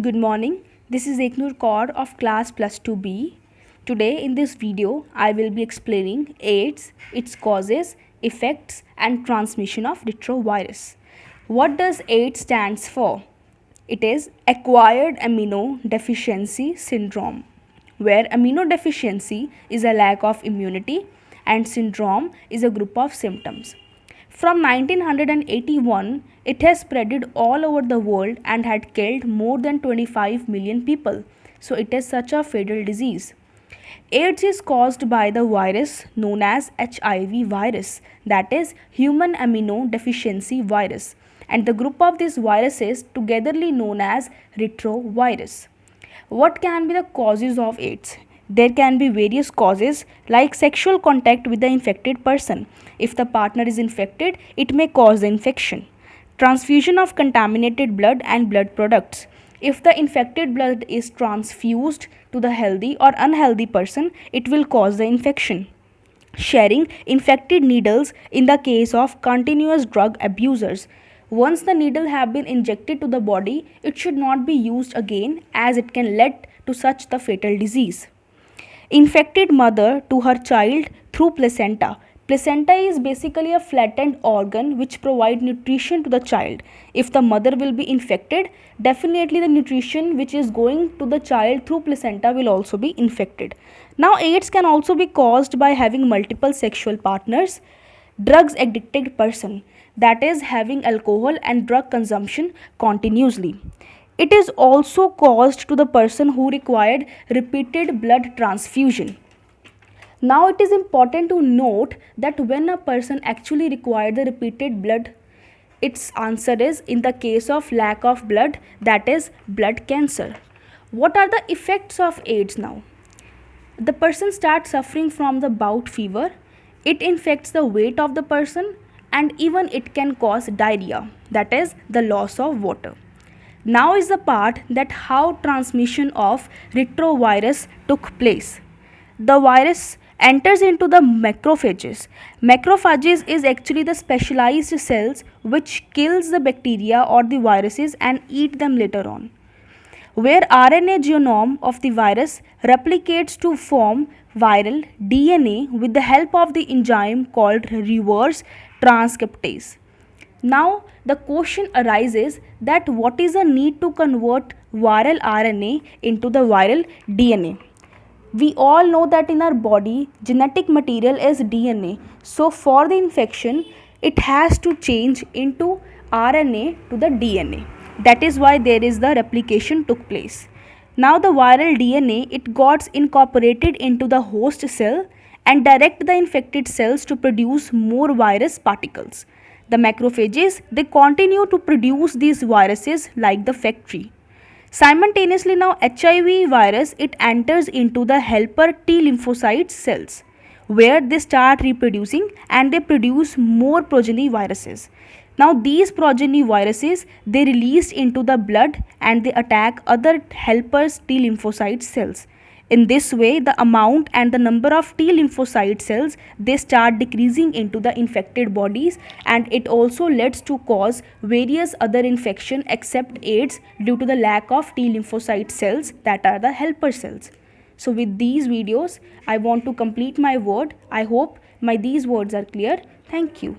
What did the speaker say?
Good morning. This is Eknur Kaur of class plus 2B. Today in this video I will be explaining AIDS, its causes, effects and transmission of retrovirus. What does AIDS stands for? It is acquired immunodeficiency syndrome, where immunodeficiency is a lack of immunity and syndrome is a group of symptoms. From 1981, it has spread all over the world and had killed more than 25 million people. So it is such a fatal disease. AIDS is caused by the virus known as HIV virus, that is human immunodeficiency virus, and the group of these viruses togetherly known as retrovirus. What can be the causes of AIDS? There can be various causes like sexual contact with the infected person. If the partner is infected, it may cause the infection. Transfusion of contaminated blood and blood products. If the infected blood is transfused to the healthy or unhealthy person, it will cause the infection. Sharing infected needles in the case of continuous drug abusers. Once the needle have been injected to the body, it should not be used again as it can lead to such the fatal disease. Infected mother to her child through placenta. Placenta is basically a flattened organ which provide nutrition to the child. If the mother will be infected, definitely the nutrition which is going to the child through placenta will also be infected. Now AIDS can also be caused by having multiple sexual partners. Drugs addicted person, that is having alcohol and drug consumption continuously. It is also caused to the person who required repeated blood transfusion. Now it is important to note that when a person actually required the repeated blood, its answer is in the case of lack of blood, that is blood cancer. What are the effects of AIDS now? The person starts suffering from the bout fever. It infects the weight of the person and even it can cause diarrhea, that is the loss of water. Now is the part that how transmission of retrovirus took place. The virus enters into the macrophages. Macrophages is actually the specialized cells which kills the bacteria or the viruses and eat them later on, where RNA genome of the virus replicates to form viral DNA with the help of the enzyme called reverse transcriptase. Now the question arises that what is the need to convert viral RNA into the viral DNA? We all know that in our body genetic material is DNA. So for the infection it has to change into RNA to the DNA. That is why there is the replication took place. Now the viral DNA, it got incorporated into the host cell and direct the infected cells to produce more virus particles. The macrophages, they continue to produce these viruses like the factory. Simultaneously now HIV virus, it enters into the helper T lymphocyte cells where they start reproducing and they produce more progeny viruses. Now these progeny viruses, they released into the blood and they attack other helpers T lymphocyte cells. In this way, the amount and the number of T lymphocyte cells, they start decreasing into the infected bodies, and it also leads to cause various other infection except AIDS due to the lack of T lymphocyte cells, that are the helper cells. So with these videos, I want to complete my word. I hope these words are clear. Thank you.